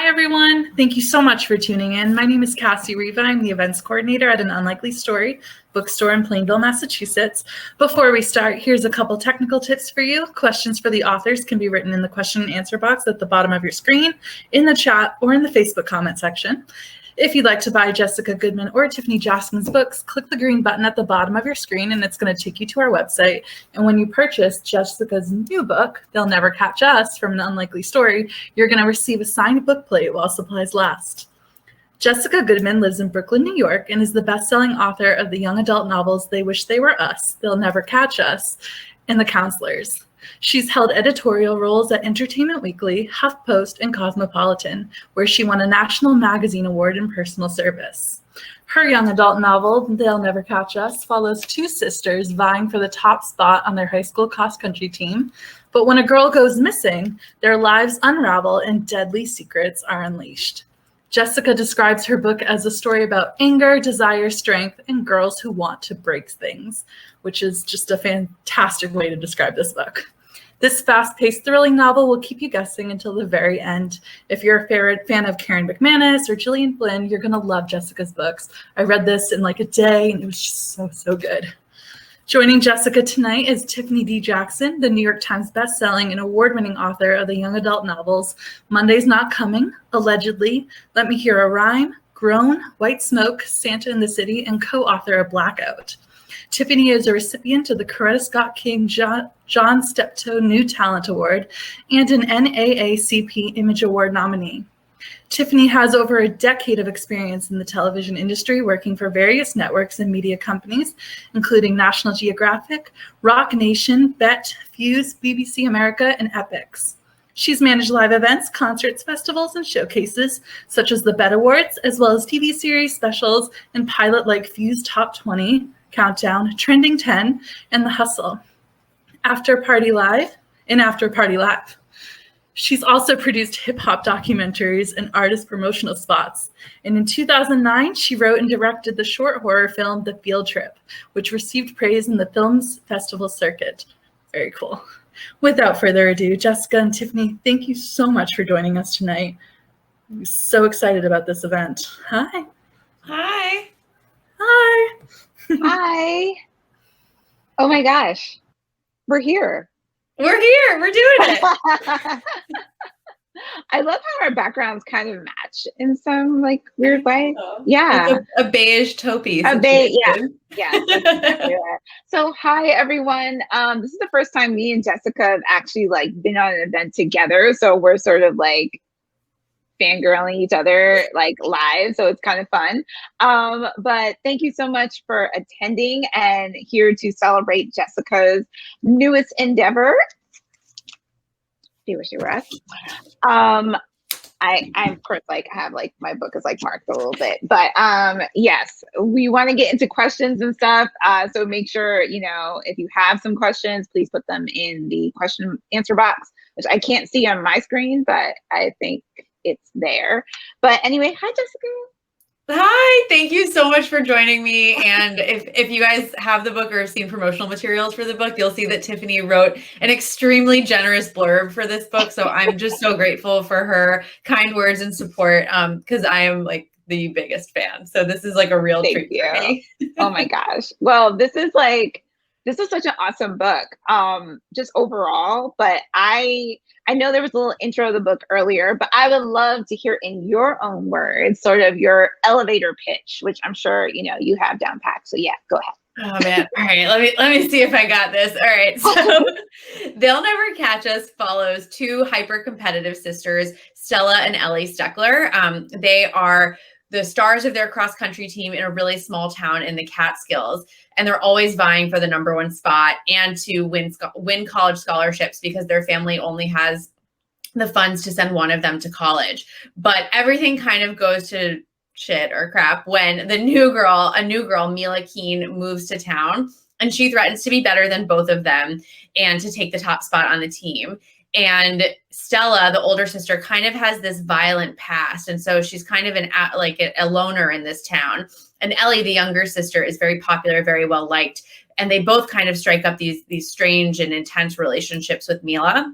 Hi, everyone. Thank you so much for tuning in. My name is Cassie Riva. I'm the events coordinator at An Unlikely Story bookstore in Plainville, Massachusetts. Before we start, here's a couple technical tips for you. Questions for the authors can be written in the question and answer box at the bottom of your screen, in the chat, or in the Facebook comment section. If you'd like to buy Jessica Goodman or Tiffany Jackson's books, click the green button at the bottom of your screen and it's going to take you to our website. And when you purchase Jessica's new book, They'll Never Catch Us from An Unlikely Story, you're going to receive a signed book plate while supplies last. Jessica Goodman lives in Brooklyn, New York, and is the best-selling author of the young adult novels They Wish They Were Us, They'll Never Catch Us, and The Counselors. She's held editorial roles at Entertainment Weekly, HuffPost, and Cosmopolitan, where she won a National Magazine Award in personal service. Her young adult novel, They'll Never Catch Us, follows two sisters vying for the top spot on their high school cross-country team. But when a girl goes missing, their lives unravel and deadly secrets are unleashed. Jessica describes her book as a story about anger, desire, strength, and girls who want to break things, which is just a fantastic way to describe this book. This fast-paced, thrilling novel will keep you guessing until the very end. If you're a fan of Karen McManus or Gillian Flynn, you're going to love Jessica's books. I read this in like a day, and it was just so good. Joining Jessica tonight is Tiffany D Jackson, the New York Times bestselling and award-winning author of the young adult novels Monday's Not Coming, Allegedly, Let Me Hear a Rhyme, Grown, White Smoke, Santa in the City, and co-author of Blackout. Tiffany is a recipient of the Coretta Scott King John Steptoe New Talent Award and an NAACP Image Award nominee. Tiffany has over a decade of experience in the television industry, working for various networks and media companies, including National Geographic, Rock Nation, BET, Fuse, BBC America, and Epix. She's managed live events, concerts, festivals, and showcases, such as the BET Awards, as well as TV series specials and pilot like Fuse Top 20, Countdown, Trending 10, and The Hustle. After Party Live. She's also produced hip-hop documentaries and artist promotional spots. And in 2009, she wrote and directed the short horror film The Field Trip, which received praise in the film's festival circuit. Very cool. Without further ado, Jessica and Tiffany, thank you so much for joining us tonight. I'm so excited about this event. Hi. Hi. Hi. Hi. Oh my gosh. We're here. We're here. We're doing it. I love how our backgrounds kind of match in some like weird way. Yeah. Like a beige taupey. A beige, yeah. Yeah. So hi everyone. This is the first time me and Jessica have actually like been on an event together. So we're sort of like fangirling each other like live, so it's kind of fun. But thank you so much for attending and here to celebrate Jessica's newest endeavor. She Wish You Were Us. I of course like have like my book is like marked a little bit, but yes, we want to get into questions and stuff. So make sure, you know, if you have some questions, please put them in the question answer box, which I can't see on my screen, but I think it's there. But anyway, hi Jessica. Hi, thank you so much for joining me. And if you guys have the book or have seen promotional materials for the book, you'll see that Tiffany wrote an extremely generous blurb for this book. So I'm just so grateful for her kind words and support, because I am like the biggest fan. So this is like a real treat for me. Oh my gosh. Well, this is such an awesome book, just overall, but I know there was a little intro of the book earlier, but I would love to hear in your own words, sort of your elevator pitch, which I'm sure, you know, you have down packed. So yeah, go ahead. Oh man. All right. Let me see if I got this. All right. So They'll Never Catch Us follows two hyper-competitive sisters, Stella and Ellie Steckler. They are the stars of their cross-country team in a really small town in the Catskills. And they're always vying for the #1 spot and to win college scholarships because their family only has the funds to send one of them to college. But everything kind of goes to shit or crap when a new girl, Mila Keene, moves to town, and she threatens to be better than both of them and to take the top spot on the team. And Stella, the older sister, kind of has this violent past. And so she's kind of a loner in this town. And Ellie, the younger sister, is very popular, very well liked. And they both kind of strike up these strange and intense relationships with Mila.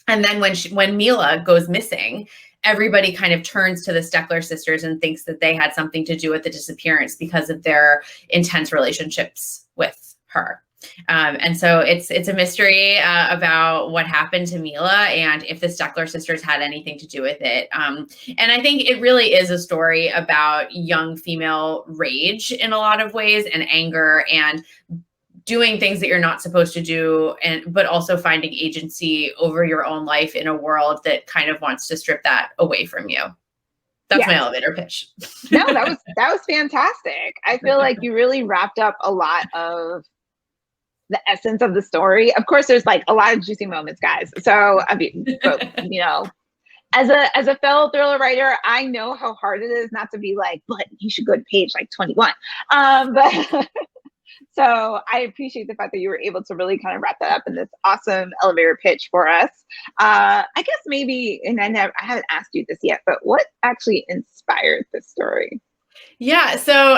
And then when Mila goes missing everybody kind of turns to the Steckler sisters and thinks that they had something to do with the disappearance because of their intense relationships with her. And so it's a mystery about what happened to Mila and if the Steckler sisters had anything to do with it. And I think it really is a story about young female rage in a lot of ways, and anger, and doing things that you're not supposed to do, but also finding agency over your own life in a world that kind of wants to strip that away from you. That's my elevator pitch. No, that was fantastic. I feel like you really wrapped up a lot of the essence of the story. Of course, there's like a lot of juicy moments, guys. So I mean, you know, as a fellow thriller writer, I know how hard it is not to be like, but you should go to page like 21. But so I appreciate the fact that you were able to really kind of wrap that up in this awesome elevator pitch for us. I guess maybe, and I haven't asked you this yet, but what actually inspired this story? Yeah. So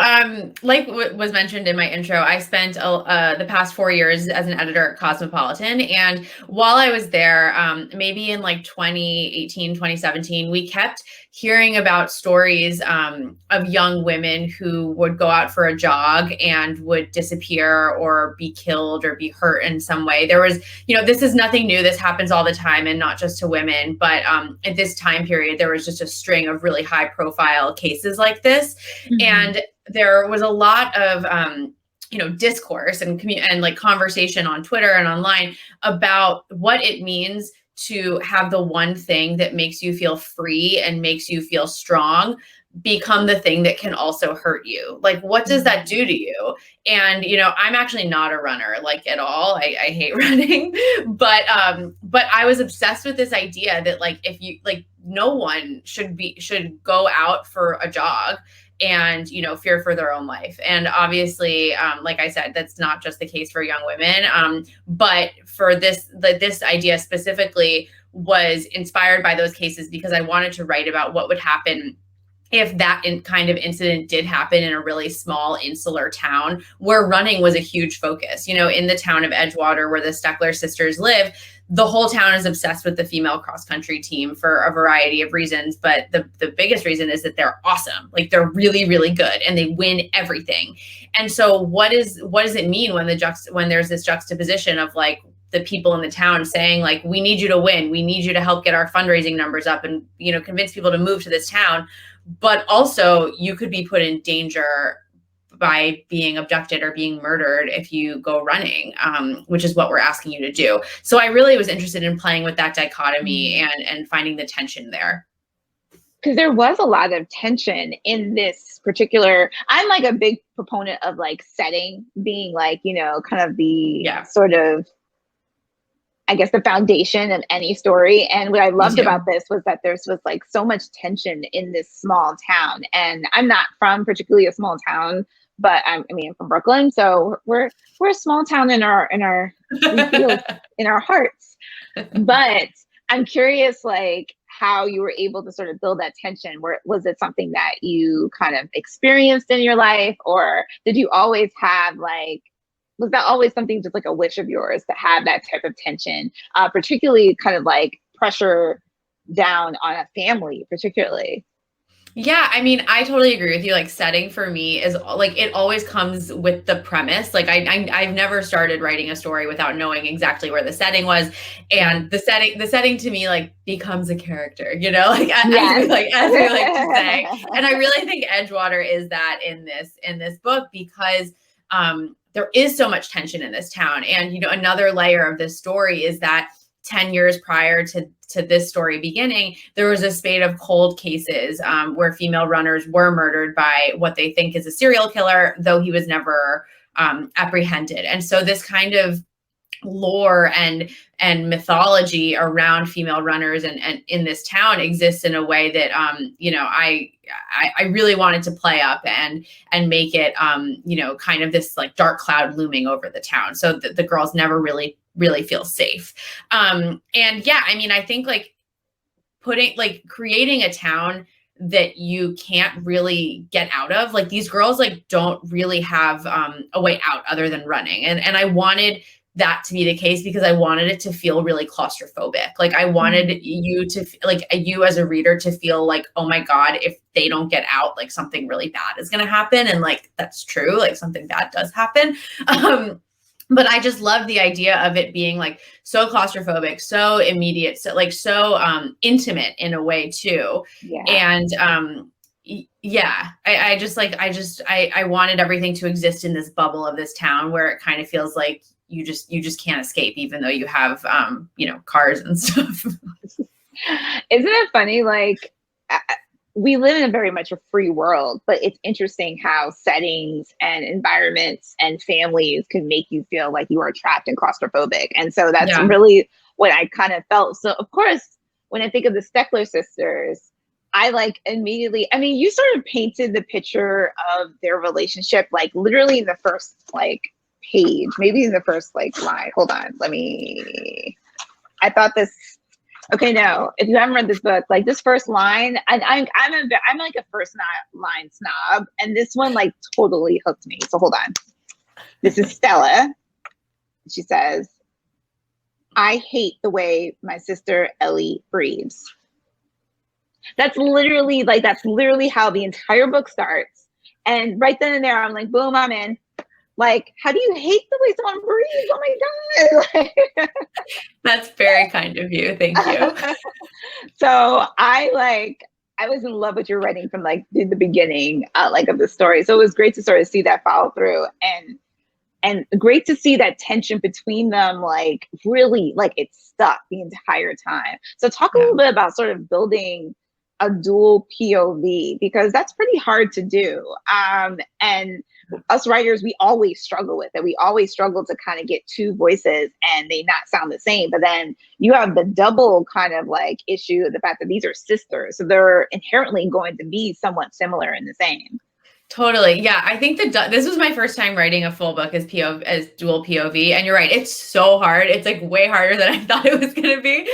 like what was mentioned in my intro, I spent the past 4 years as an editor at Cosmopolitan. And while I was there, maybe in like 2018, 2017, we kept hearing about stories of young women who would go out for a jog and would disappear or be killed or be hurt in some way. There was, this is nothing new. This happens all the time, and not just to women. But at this time period, there was just a string of really high profile cases like this. Mm-hmm. And there was a lot of, discourse and like conversation on Twitter and online about what it means to have the one thing that makes you feel free and makes you feel strong become the thing that can also hurt you. Like, what does that do to you? And, I'm actually not a runner, like, at all. I hate running, but I was obsessed with this idea that, like, if you, like, no one should go out for a jog and, fear for their own life. And obviously, like I said, that's not just the case for young women. But for this idea specifically was inspired by those cases because I wanted to write about what would happen if that kind of incident did happen in a really small insular town where running was a huge focus. In the town of Edgewater, where the Steckler sisters live, the whole town is obsessed with the female cross-country team for a variety of reasons. But the biggest reason is that they're awesome. Like, they're really, really good and they win everything. And so what does it mean when there's this juxtaposition of, like, the people in the town saying, like, we need you to win. We need you to help get our fundraising numbers up and, convince people to move to this town. But also you could be put in danger by being abducted or being murdered if you go running, which is what we're asking you to do. So I really was interested in playing with that dichotomy and finding the tension there. Because there was a lot of tension in this particular, I'm like a big proponent of like setting being like, kind of the sort of, I guess, the foundation of any story. And what I loved about this was that there was like so much tension in this small town. And I'm not from particularly a small town, but I'm from Brooklyn. So we're a small town in our in our hearts. But I'm curious, like, how you were able to sort of build that tension. Was it something that you kind of experienced in your life, or did you always have was that always something just like a wish of yours to have that type of tension, particularly kind of like pressure down on a family, particularly? Yeah, I totally agree with you. Like, setting for me is like, it always comes with the premise. Like, I've never started writing a story without knowing exactly where the setting was, and the setting to me like becomes a character. As we like to say. And I really think Edgewater is that in this book because there is so much tension in this town. And, another layer of this story is that 10 years prior to this story beginning, there was a spate of cold cases where female runners were murdered by what they think is a serial killer, though he was never apprehended. And so this kind of lore and mythology around female runners and in this town exists in a way that I really wanted to play up and make it kind of this like dark cloud looming over the town, so that the girls never really feel safe. I think creating a town that you can't really get out of, like, these girls like don't really have a way out other than running, and I wanted that to be the case because I wanted it to feel really claustrophobic. Like I wanted you to like you as a reader to feel like, oh my God, if they don't get out, like something really bad is going to happen. And like, that's true. Like something bad does happen. But I just love the idea of it being like so claustrophobic, so immediate, so like so intimate in a way too. Yeah. And yeah, I wanted everything to exist in this bubble of this town where it kind of feels like you just can't escape, even though you have cars and stuff. Isn't it funny? Like we live in a very much a free world, but it's interesting how settings and environments and families can make you feel like you are trapped and claustrophobic. And so that's really what I kind of felt. So of course, when I think of the Steckler sisters, I like immediately, I mean, you sort of painted the picture of their relationship, like literally in the first like page, maybe in the first like line. Hold on, I thought this. Okay, no, if you haven't read this book, like this first line, and I'm like a first line snob, and this one like totally hooked me. So hold on. This is Stella. She says, "I hate the way my sister Ellie breathes." That's literally how the entire book starts. And right then and there, I'm like, boom, I'm in. Like, how do you hate the way someone breathes? Oh my God. That's very kind of you. Thank you. So I was in love with your writing from like the beginning, of the story. So it was great to sort of see that follow through and great to see that tension between them, like really like it's stuck the entire time. So talk a little bit about sort of building a dual POV, because that's pretty hard to do. And us writers, we always struggle with it. We always struggle to kind of get two voices and they not sound the same. But then you have the double kind of like issue of the fact that these are sisters. So they're inherently going to be somewhat similar and the same. Totally. Yeah. I think this was my first time writing a full book as dual POV. And you're right. It's so hard. It's like way harder than I thought it was going to be.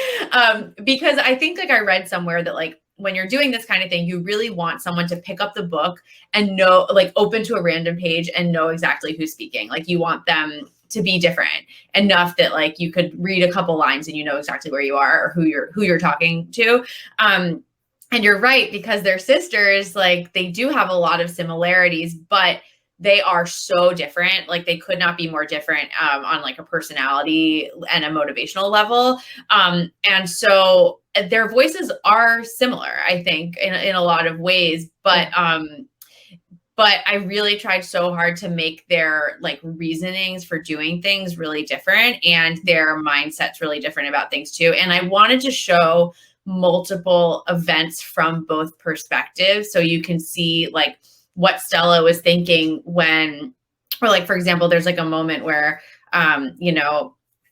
Because I think like I read somewhere that like, when you're doing this kind of thing, you really want someone to pick up the book and know, like open to a random page and know exactly who's speaking. Like you want them to be different enough that like you could read a couple lines and you know exactly where you are or who you're talking to. And you're right, because they're sisters, like they do have a lot of similarities, but they are so different. Like they could not be more different on like a personality and a motivational level. And so their voices are similar, I think, in a lot of ways. But I really tried so hard to make their like reasonings for doing things really different and their mindsets really different about things too. And I wanted to show multiple events from both perspectives so you can see like what Stella was thinking when, or like, for example, there's like a moment where,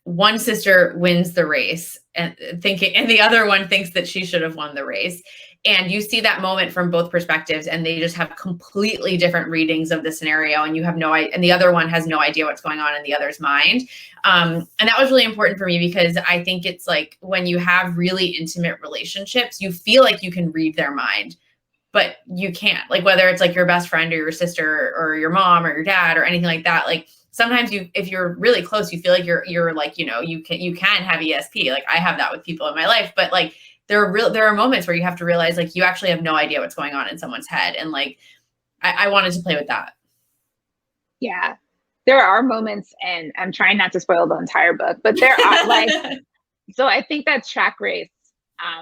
one sister wins the race and the other one thinks that she should have won the race. And you see that moment from both perspectives and they just have completely different readings of the scenario. And you have no idea, and the other one has no idea what's going on in the other's mind. And that was really important for me because I think it's like when you have really intimate relationships, you feel like you can read their mind, but you can't, like whether it's like your best friend or your sister or your mom or your dad or anything like that. Like sometimes if you're really close, you feel like you're like, you can have ESP. Like I have that with people in my life, but like there are moments where you have to realize like you actually have no idea what's going on in someone's head. And like, I wanted to play with that. Yeah, there are moments, and I'm trying not to spoil the entire book, but there are like, so I think that track race,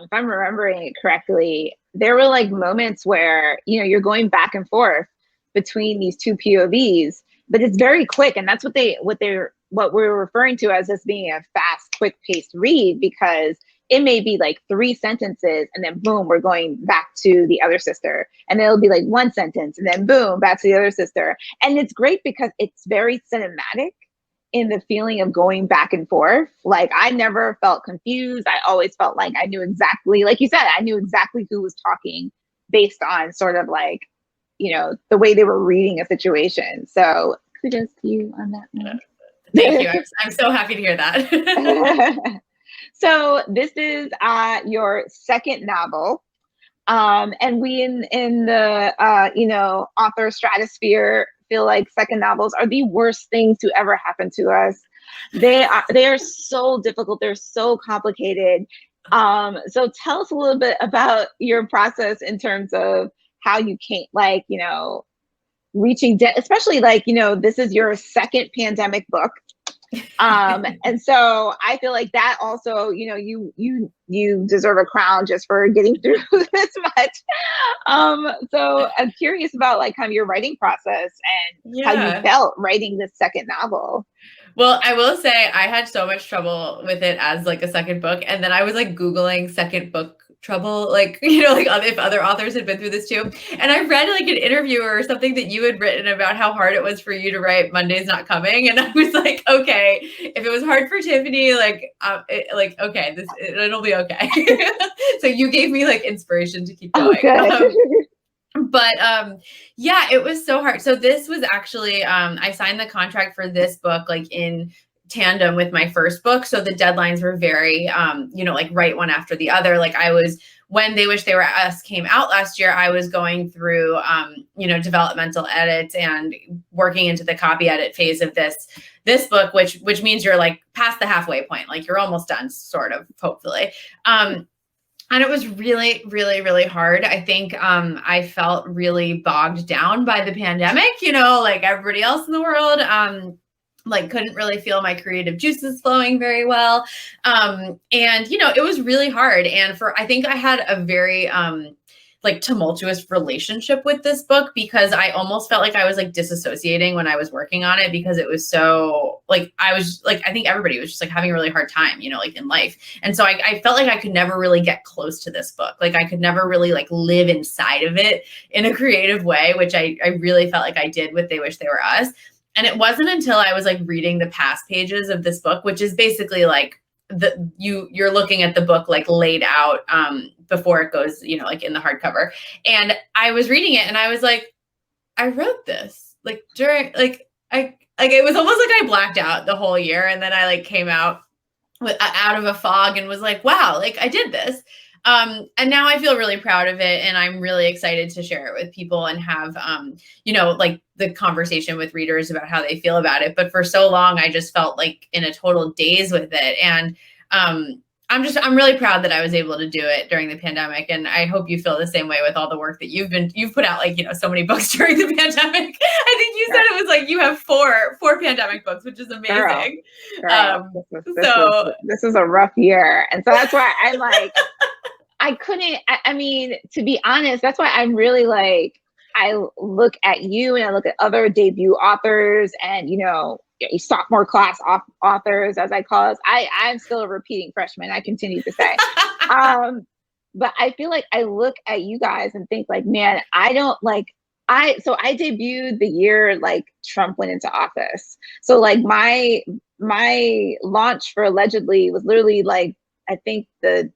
if I'm remembering it correctly, there were like moments where, you're going back and forth between these two POVs, but it's very quick. And that's what we're referring to as this being a fast, quick paced read, because it may be like 3 sentences and then boom, we're going back to the other sister. And it'll be like 1 sentence and then boom, back to the other sister. And it's great because it's very cinematic in the feeling of going back and forth. Like I never felt confused. I always felt like I knew exactly, like you said, I knew exactly who was talking based on sort of like, the way they were reading a situation. So kudos to you on that one. Thank you. I'm so happy to hear that. So this is your second novel. And we in the, author stratosphere feel like second novels are the worst things to ever happen to us. They are so difficult. They're so complicated. So tell us a little bit about your process in terms of how you came, like, you know, reaching, especially like, you know, this is your second pandemic book. And so I feel like that also, you know, you deserve a crown just for getting through this much. So I'm curious about like kind of your writing process and how you felt writing this second novel. Well, I will say I had so much trouble with it as like a second book. And then I was like Googling second book trouble, like, you know, like if other authors had been through this too. And I read like an interview or something that you had written about how hard it was for you to write Monday's Not Coming. And I was like, okay, if it was hard for Tiffany, like, okay, it'll be okay. So you gave me like inspiration to keep going. But yeah, it was so hard. So this was actually, I signed the contract for this book like in tandem with my first book. So the deadlines were very, you know, like right one after the other. Like when They Wish They Were Us came out last year, I was going through, you know, developmental edits and working into the copy edit phase of this book, which means you're like past the halfway point, like you're almost done, sort of, hopefully. And it was really, really, really hard. I think I felt really bogged down by the pandemic, you know, like everybody else in the world. Like couldn't really feel my creative juices flowing very well. And, you know, it was really hard. And I think I had a very like tumultuous relationship with this book because I almost felt like I was like disassociating when I was working on it because it was so like, I think everybody was just like having a really hard time, you know, like in life. And so I felt like I could never really get close to this book. Like I could never really like live inside of it in a creative way, which I really felt like I did with They Wish They Were Us. And it wasn't until I was like reading the past pages of this book, which is basically like you're looking at the book like laid out before it goes, you know, like in the hardcover. And I was reading it and I was like, I wrote this like during it was almost like I blacked out the whole year. And then I like came out of a fog and was like, wow, like I did this. And now I feel really proud of it. And I'm really excited to share it with people and have, you know, like the conversation with readers about how they feel about it. But for so long, I just felt like in a total daze with it. And I'm really proud that I was able to do it during the pandemic. And I hope you feel the same way with all the work that you've put out, like, you know, so many books during the pandemic. I think you said it was like you have four pandemic books, which is amazing. Girl. This is a rough year. And so that's why I'm like, I mean, to be honest, that's why I'm really like, I look at you and I look at other debut authors and, you know, sophomore class authors, as I call us. I'm still a repeating freshman, I continue to say. But I feel like I look at you guys and think like, man, I debuted the year like Trump went into office. So like my launch for Allegedly was literally like, I think the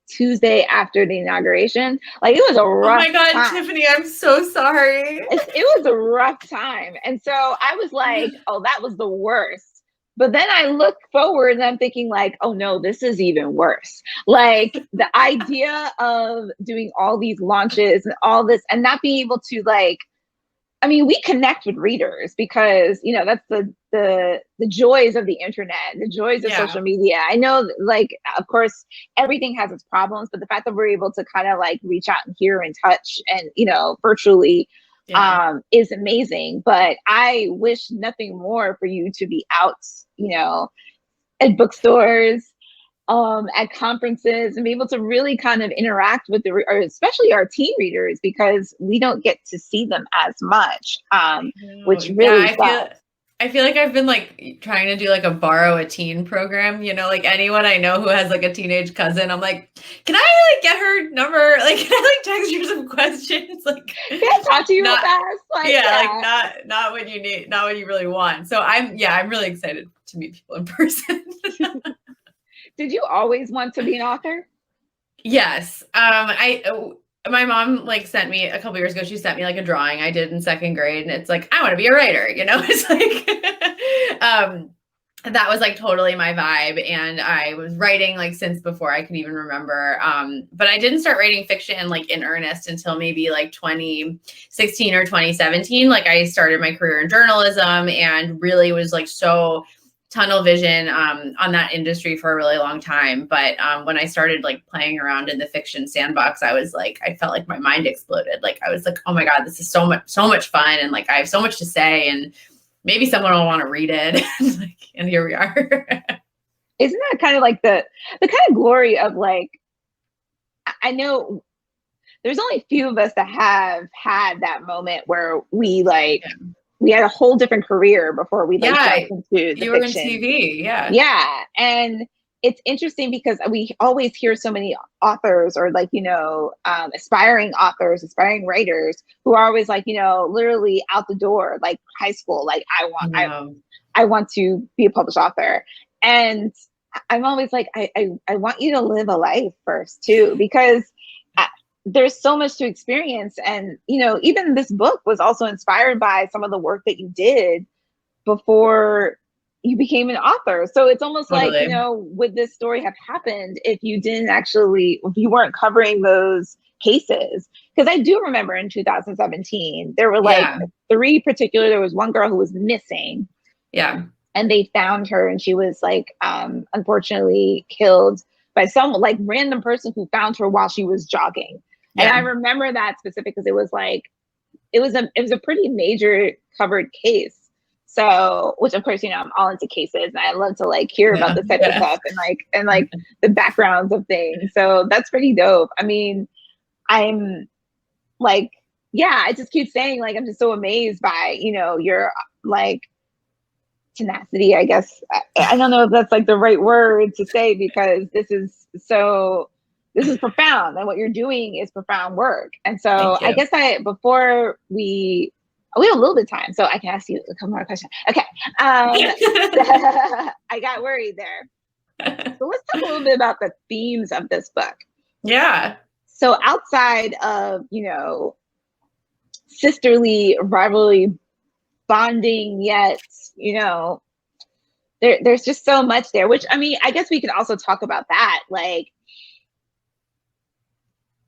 Tuesday after the inauguration. Like it was a rough time. Oh my God, Tiffany, I'm so sorry. It was a rough time. And so I was like, oh, that was the worst. But then I look forward and I'm thinking like, oh no, this is even worse. Like the idea of doing all these launches and all this and not being able to like, I mean, we connect with readers because, you know, that's the joys of the internet, the joys of social media. I know, like, of course, everything has its problems, but the fact that we're able to kind of like reach out and hear and touch and, you know, virtually is amazing. But I wish nothing more for you to be out, you know, at bookstores, at conferences and be able to really kind of interact with especially our teen readers because we don't get to see them as much, which really I feel like I've been like trying to do like a borrow a teen program, you know, like anyone I know who has like a teenage cousin, I'm like, can I like get her number? Like, can I like text her some questions? Like, can I talk to you real fast? Like, like not what you need, not what you really want. So I'm really excited to meet people in person. Did you always want to be an author? Yes. My mom like sent me a couple years ago, she sent me like a drawing I did in second grade and it's like, I want to be a writer, you know, it's like, that was like totally my vibe. And I was writing like since before I could even remember. But I didn't start writing fiction like in earnest until maybe like 2016 or 2017. Like I started my career in journalism and really was like so tunnel vision on that industry for a really long time. But when I started like playing around in the fiction sandbox, I was like, I felt like my mind exploded. Like I was like, oh my God, this is so much fun. And like, I have so much to say and maybe someone will want to read it. And here we are. Isn't that kind of like the kind of glory of like, I know there's only a few of us that have had that moment where we like, we had a whole different career before we like jumped into the you were fiction. in TV, yeah. And it's interesting because we always hear so many authors or like, you know, aspiring authors, aspiring writers who are always like, you know, literally out the door, like high school, like I want to be a published author. And I'm always like, I want you to live a life first too, because there's so much to experience. And, you know, even this book was also inspired by some of the work that you did before you became an author. So it's almost like, you know, would this story have happened if you weren't covering those cases? Because I do remember in 2017, there were like there was one girl who was missing. Yeah. And they found her and she was like, unfortunately killed by some like random person who found her while she was jogging. And I remember that specific because it was like, it was a pretty major covered case. So, which of course, you know, I'm all into cases and I love to like hear about this type of stuff and like the backgrounds of things. So that's pretty dope. I mean, I'm like, I just keep saying like, I'm just so amazed by, you know, your like tenacity, I guess. I don't know if that's like the right word to say because this is profound and what you're doing is profound work. And so I guess before we have a little bit of time, so I can ask you a couple more questions. Okay. I got worried there. So let's talk a little bit about the themes of this book. Yeah. So outside of, you know, sisterly rivalry bonding, yet, you know, there's just so much there, which, I mean, I guess we could also talk about that. Like,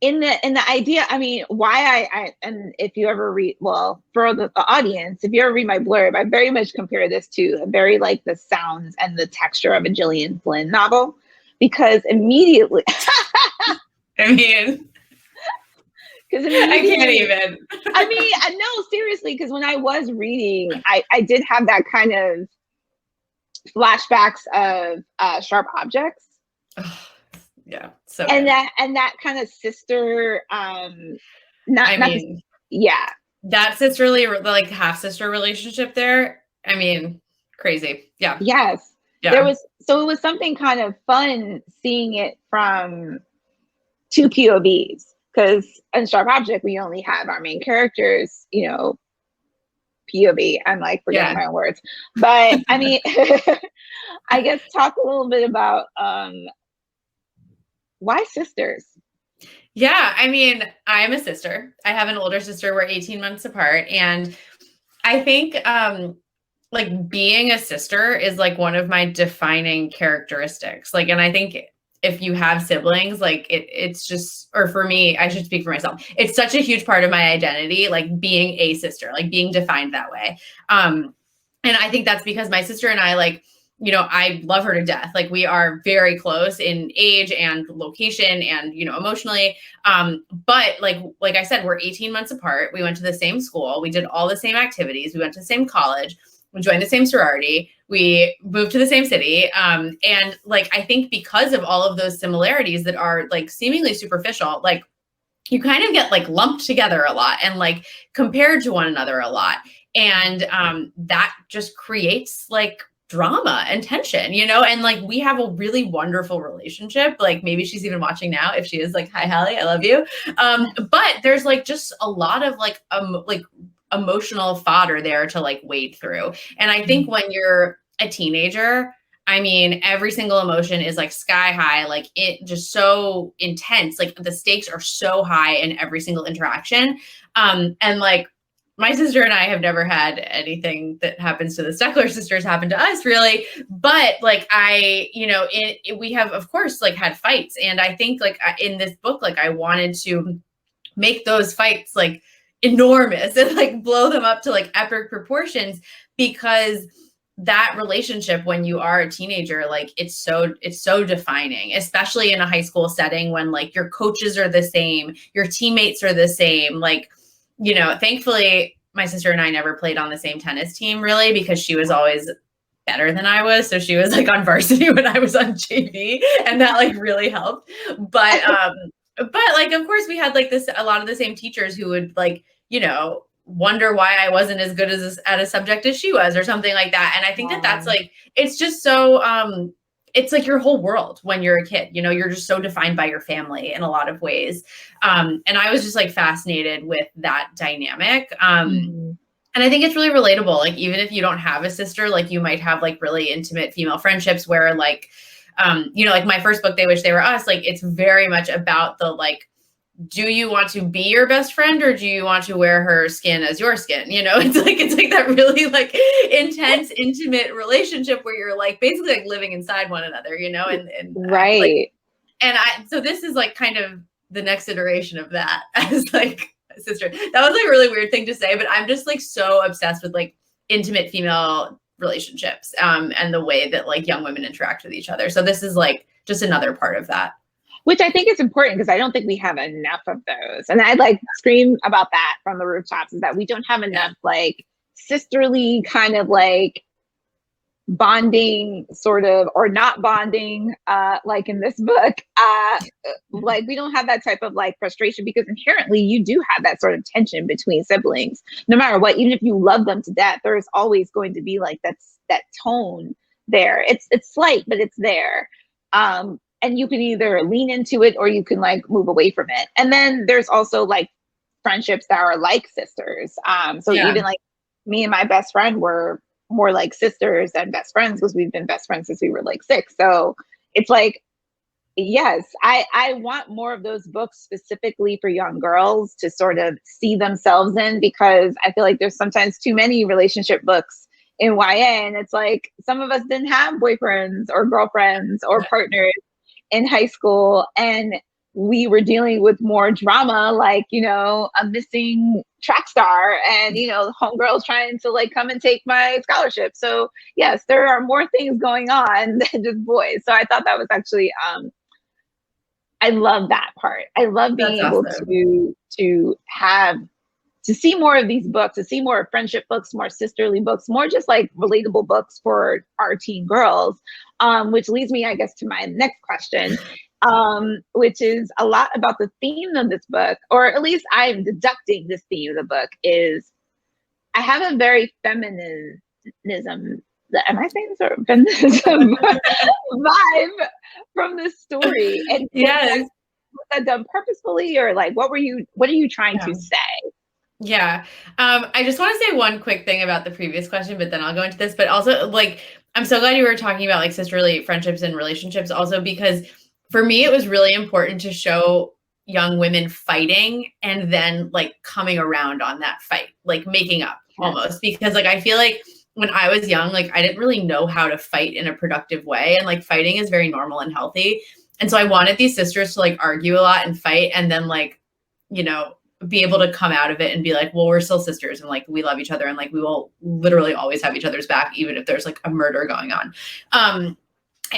in the idea, I mean, why and if you ever read, well, for the audience, if you ever read my blurb, I very much compare this to a very like the sounds and the texture of a Gillian Flynn novel, because immediately, I mean, because I can't even. I mean, no, seriously, because when I was reading, I did have that kind of flashbacks of Sharp Objects. Yeah. So and that kind of sister, that sisterly, like half sister relationship there. I mean, crazy. Yeah. Yes. Yeah. It was something kind of fun seeing it from two POVs, because in Sharp Object we only have our main characters, you know, POV. I'm like forgetting my own words, but I mean, I guess talk a little bit about why sisters? Yeah, I mean, I'm a sister. I have an older sister. We're 18 months apart. And I think like being a sister is like one of my defining characteristics. Like, and I think if you have siblings, like it's just, or for me, I should speak for myself. It's such a huge part of my identity, like being a sister, like being defined that way. And I think that's because my sister and I, like, you know, I love her to death. Like we are very close in age and location and, you know, emotionally. But like I said, we're 18 months apart. We went to the same school. We did all the same activities. We went to the same college. We joined the same sorority. We moved to the same city. And like, I think because of all of those similarities that are like seemingly superficial, like you kind of get like lumped together a lot and like compared to one another a lot. And that just creates like drama and tension, you know, and like we have a really wonderful relationship. Like maybe she's even watching now. If she is, like, hi Hallie, I love you. But there's like just a lot of like emotional fodder there to like wade through. And I think when you're a teenager, I mean, every single emotion is like sky high, like it just so intense. Like the stakes are so high in every single interaction. And like my sister and I have never had anything that happens to the Steckler sisters happen to us, really. But like you know, we have, of course, like had fights. And I think like in this book, like I wanted to make those fights like enormous and like blow them up to like epic proportions, because that relationship when you are a teenager, like it's so defining, especially in a high school setting when like your coaches are the same, your teammates are the same. Like, you know, thankfully my sister and I never played on the same tennis team really, because she was always better than I was. So she was like on varsity when I was on JV, and that like really helped. But like, of course we had like a lot of the same teachers who would like, you know, wonder why I wasn't as good as at a subject as she was or something like that. And I think that that's like, it's just so, it's like your whole world when you're a kid, you know, you're just so defined by your family in a lot of ways. And I was just like fascinated with that dynamic. And I think it's really relatable. Like, even if you don't have a sister, like you might have like really intimate female friendships where like, you know, like my first book, They Wish They Were Us, like it's very much about the like, do you want to be your best friend or do you want to wear her skin as your skin? You know, it's like that really like intense, intimate relationship where you're like basically like living inside one another, you know, and right. Like, and so this is like kind of the next iteration of that as like a sister. That was like a really weird thing to say, but I'm just like so obsessed with like intimate female relationships and the way that like young women interact with each other. So this is like just another part of that. Which I think is important because I don't think we have enough of those. And I'd like scream about that from the rooftops, is that we don't have enough like sisterly kind of like bonding sort of, or not bonding, like in this book. Like we don't have that type of like frustration, because inherently you do have that sort of tension between siblings. No matter what, even if you love them to death, there's always going to be like that tone there. It's slight, but it's there. And you can either lean into it or you can like move away from it. And then there's also like friendships that are like sisters. Even like me and my best friend were more like sisters than best friends, because we've been best friends since we were like 6. So it's like, yes, I want more of those books specifically for young girls to sort of see themselves in, because I feel like there's sometimes too many relationship books in YA. And it's like, some of us didn't have boyfriends or girlfriends or partners in high school, and we were dealing with more drama, like, you know, a missing track star and, you know, homegirls trying to like come and take my scholarship. So yes, there are more things going on than just boys. So I thought that was actually, I love that part. I love being able to see more of these books, to see more friendship books, more sisterly books, more just like relatable books for our teen girls, which leads me, I guess, to my next question, which is a lot about the theme of this book, or at least I'm deducting this theme of the book, is I have a very feminism, am I saying this, or feminism vibe from this story. And yes, was that done purposefully, or like, what are you trying to say? Yeah. I just want to say one quick thing about the previous question, but then I'll go into this. But also, like, I'm so glad you were talking about like sisterly friendships and relationships also, because for me, it was really important to show young women fighting and then like coming around on that fight, like making up almost, because like I feel like when I was young, like I didn't really know how to fight in a productive way, and like fighting is very normal and healthy. And so I wanted these sisters to like argue a lot and fight, and then like, you know, be able to come out of it and be like, well, we're still sisters, and like we love each other, and like we will literally always have each other's back, even if there's like a murder going on.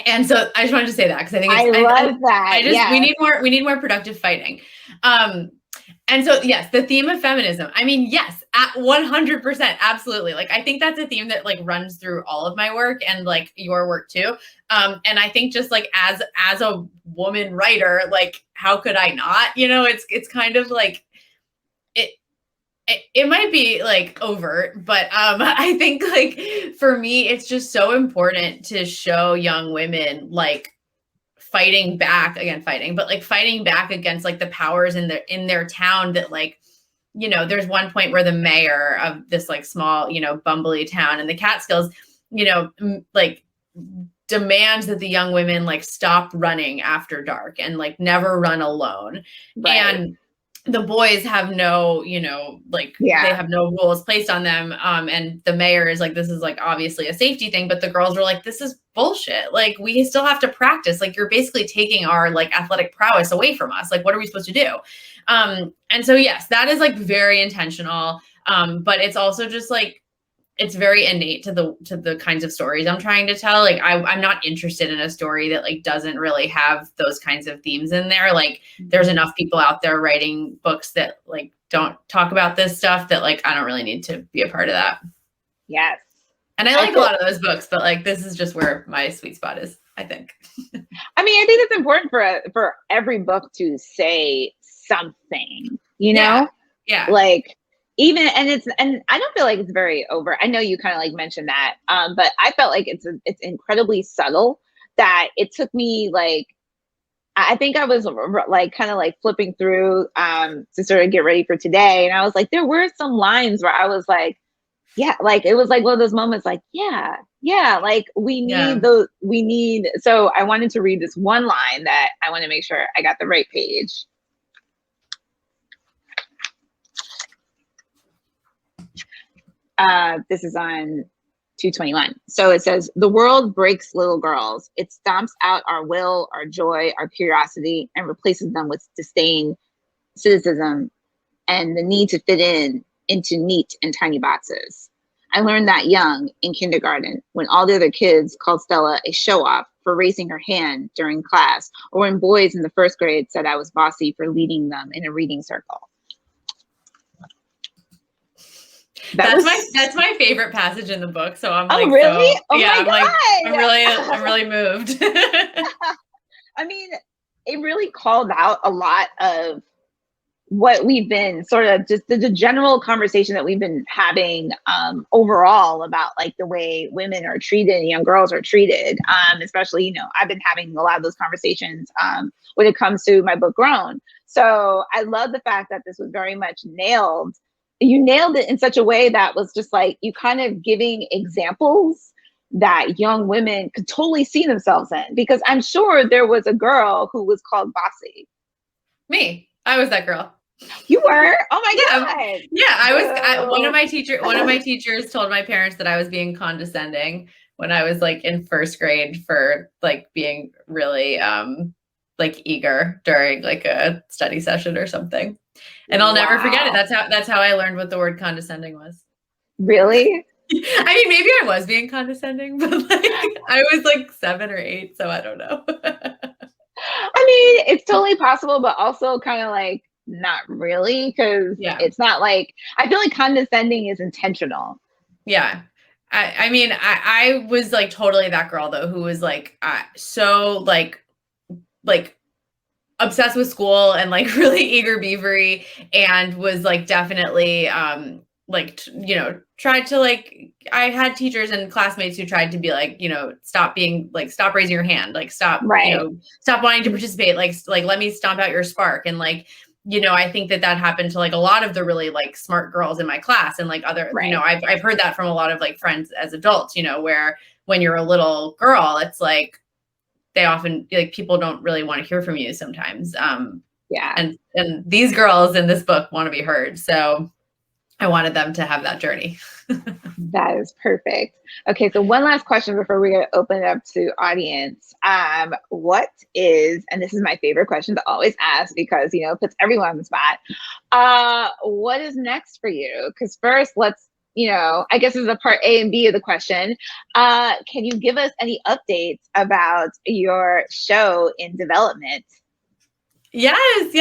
And so I just wanted to say that, because I think we need more productive fighting. And so, yes, the theme of feminism, I mean, yes, at 100%, absolutely. Like, I think that's a theme that like runs through all of my work and like your work too. And I think just like as a woman writer, like, how could I not, you know, it's kind of like, it might be like overt, but I think like for me, it's just so important to show young women like fighting back against like the powers in their town that like, you know, there's one point where the mayor of this like small, you know, bumbly town in the Catskills, you know, like demands that the young women like stop running after dark and like never run alone. Right. And the boys have no, you know, like they have no rules placed on them. And the mayor is like, this is like obviously a safety thing, but the girls were like, this is bullshit. Like, we still have to practice. Like, you're basically taking our like athletic prowess away from us. Like, what are we supposed to do? And so, yes, that is like very intentional. But it's also just like, it's very innate to the kinds of stories I'm trying to tell. Like I'm not interested in a story that like doesn't really have those kinds of themes in there. Like there's enough people out there writing books that like don't talk about this stuff that like I don't really need to be a part of that. Yes. And I like a lot of those books, but like this is just where my sweet spot is, I think. I mean, I think it's important for every book to say something, you know? Yeah. Like even, and I don't feel like it's very over. I know you kind of like mentioned that, but I felt like it's incredibly subtle that it took me like, I think I was like kind of like flipping through to sort of get ready for today. And I was like, there were some lines where I was like, yeah, like it was like one of those moments like, yeah, like we need those, so I wanted to read this one line that I want to make sure I got the right page. This is on 221. So it says, the world breaks little girls. It stomps out our will, our joy, our curiosity, and replaces them with disdain, cynicism, and the need to fit into neat and tiny boxes. I learned that young in kindergarten when all the other kids called Stella a show-off for raising her hand during class, or when boys in the first grade said I was bossy for leading them in a reading circle. That's my favorite passage in the book. So I'm like, really? So, oh yeah, my God. I'm really moved. I mean, it really called out a lot of what we've been sort of just the general conversation that we've been having overall about like the way women are treated, young girls are treated, especially, you know, I've been having a lot of those conversations when it comes to my book Grown. So I love the fact that this was very much nailed. You nailed it in such a way that was just like you kind of giving examples that young women could totally see themselves in, because I'm sure there was a girl who was called bossy. Me. I was that girl. You were? Oh my God. Yeah, I was. One of my teachers told my parents that I was being condescending when I was like in first grade for like being really like eager during like a study session or something. And I'll never forget it. That's how I learned what the word condescending was. Really? I mean, maybe I was being condescending, but like I was like 7 or 8, so I don't know. I mean, it's totally possible, but also kind of like not really, because it's not like, I feel like condescending is intentional. Yeah. I mean, I was like totally that girl though, who was like so like obsessed with school and like really eager beavery, and was like definitely like, you know, tried to like, I had teachers and classmates who tried to be like, you know, stop being like, stop raising your hand, like stop, you know, stop wanting to participate, like let me stomp out your spark. And like, you know, I think that happened to like a lot of the really like smart girls in my class, and like other, you know, I've heard that from a lot of like friends as adults, you know, where when you're a little girl, it's like, they often like people don't really want to hear from you sometimes. And these girls in this book want to be heard. So I wanted them to have that journey. That is perfect. Okay, so one last question before we open it up to audience. What is, and this is my favorite question to always ask because, you know, it puts everyone on the spot. What is next for you? Because first, let's, you know, I guess this is a part A and B of the question. Can you give us any updates about your show in development? Yes.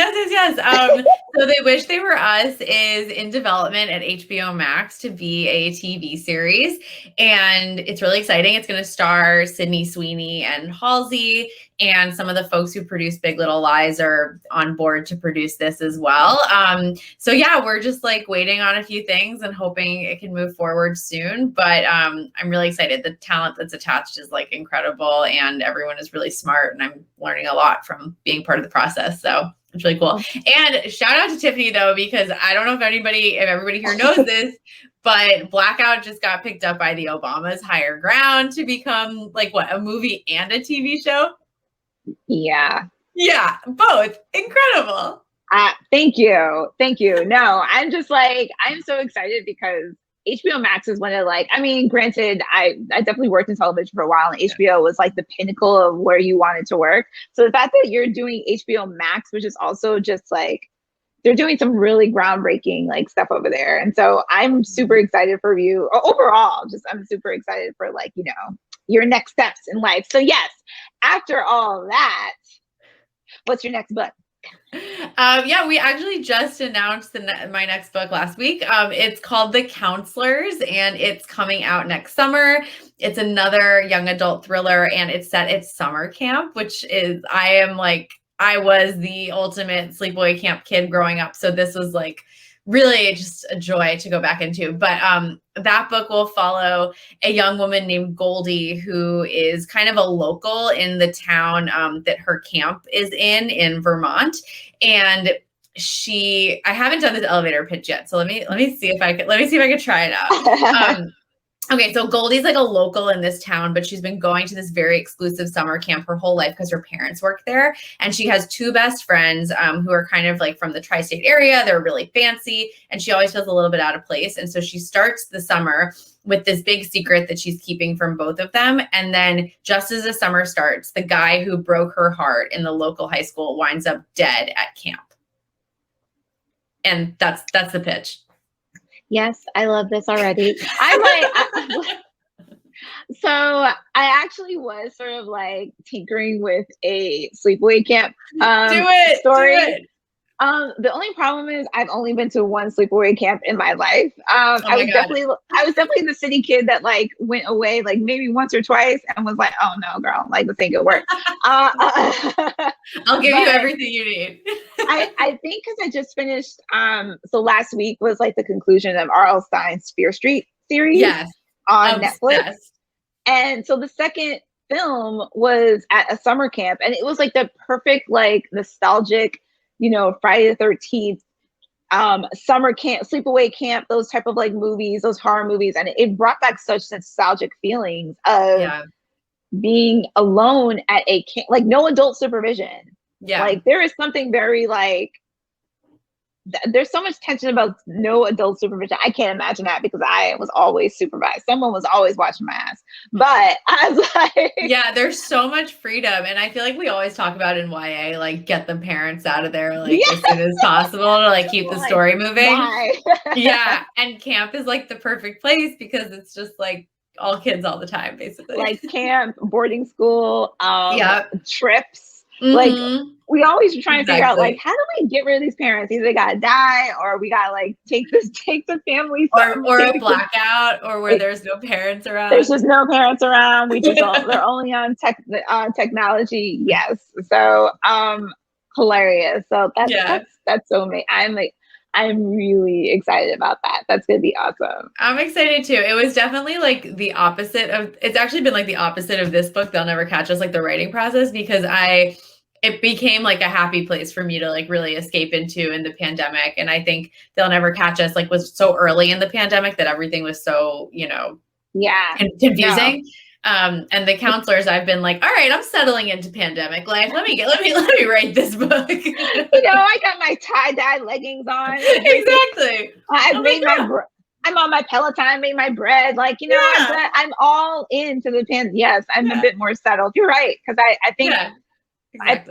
So They Wish They Were Us is in development at HBO Max to be a TV series. And it's really exciting. It's going to star Sydney Sweeney and Halsey, and some of the folks who produced Big Little Lies are on board to produce this as well. So yeah, we're just like waiting on a few things and hoping it can move forward soon. But I'm really excited. The talent that's attached is like incredible, and everyone is really smart, and I'm learning a lot from being part of the process. So it's really cool. And shout out to Tiffany though, because I don't know if everybody here knows this, but Blackout just got picked up by the Obamas Higher Ground to become like a movie and a TV show. Yeah, both incredible. Thank you. No, I'm just like, I'm so excited because HBO Max is one of like, I mean, granted, I definitely worked in television for a while, and HBO was like the pinnacle of where you wanted to work. So the fact that you're doing HBO Max, which is also just like they're doing some really groundbreaking like stuff over there. And so I'm super excited for you overall. Just I'm super excited for like, you know, your next steps in life. So yes, after all that, what's your next book? Yeah, we actually just announced my next book last week. It's called The Counselors, and it's coming out next summer. It's another young adult thriller, and it's set at summer camp, which is, I was the ultimate sleepaway camp kid growing up. So this was like really just a joy to go back into. But that book will follow a young woman named Goldie, who is kind of a local in the town that her camp is in Vermont. And I haven't done this elevator pitch yet. So let me see if I can try it out. Okay, so Goldie's like a local in this town, but she's been going to this very exclusive summer camp her whole life because her parents work there. And she has two best friends who are kind of like from the tri-state area. They're really fancy, and she always feels a little bit out of place. And so she starts the summer with this big secret that she's keeping from both of them. And then just as the summer starts, the guy who broke her heart in the local high school winds up dead at camp. And that's the pitch. Yes, I love this already. So I actually was sort of like tinkering with a sleepaway camp story. Do it. The only problem is I've only been to one sleepaway camp in my life. I was definitely the city kid that like went away like maybe once or twice and was like, oh no, girl, like this ain't gonna work. I'll give you everything you need. I think because I just finished. So last week was like the conclusion of R.L. Stein's Fear Street series. Yes. On Netflix. And so the second film was at a summer camp, and it was like the perfect like nostalgic, you know, Friday the 13th, summer camp, sleepaway camp, those type of like movies, those horror movies. And it brought back such nostalgic feelings of being alone at a camp, like no adult supervision. Yeah. Like there is something very like, there's so much tension about no adult supervision. I can't imagine that because I was always supervised. Someone was always watching my ass. But I was like... Yeah, there's so much freedom. And I feel like we always talk about in YA, like get the parents out of there like as soon as possible to like keep the story moving. Yeah. And camp is like the perfect place because it's just like all kids all the time, basically. Like camp, boarding school, trips. Like we always try and figure out like how do we get rid of these parents? Either they gotta die or we gotta like take the family or a blackout or where there's no parents around. There's just no parents around. We just they're only on technology. Yes. So hilarious. So that's so amazing. I'm really excited about that. That's going to be awesome. I'm excited too. It was definitely like the opposite of, it's actually been like the opposite of this book, They'll Never Catch Us, like the writing process, because it became like a happy place for me to like really escape into in the pandemic. And I think They'll Never Catch Us like was so early in the pandemic that everything was so, you know, confusing. And The Counselors, I've been like, all right, I'm settling into pandemic life. Let me write this book. You know, I got my tie-dye leggings on. Exactly. I'm on my Peloton, made my bread. Like, you know, I'm all into the Yes, I'm a bit more settled. You're right. Because I think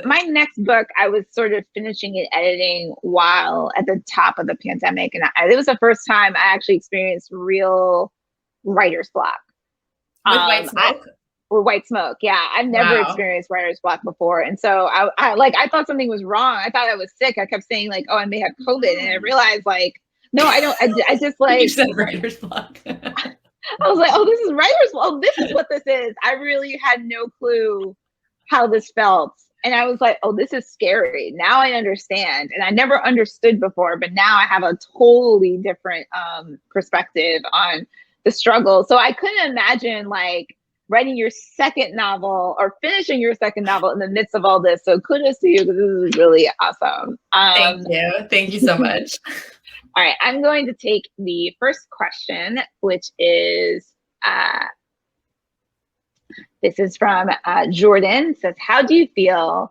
my next book, I was sort of finishing and editing while at the top of the pandemic. And it was the first time I actually experienced real writer's block. With white smoke? With white smoke, yeah. I've never experienced writer's block before. And so I thought something was wrong. I thought I was sick. I kept saying like, oh, I may have COVID. And I realized like, no, I don't. I just like. You said writer's block. I was like, oh, this is writer's block. Oh, this is what this is. I really had no clue how this felt. And I was like, oh, this is scary. Now I understand. And I never understood before, but now I have a totally different perspective on the struggle. So I couldn't imagine like writing your second novel or finishing your second novel in the midst of all this. So kudos to you because this is really awesome. Thank you. Thank you so much. All right. I'm going to take the first question, which is, this is from Jordan. It says, how do you feel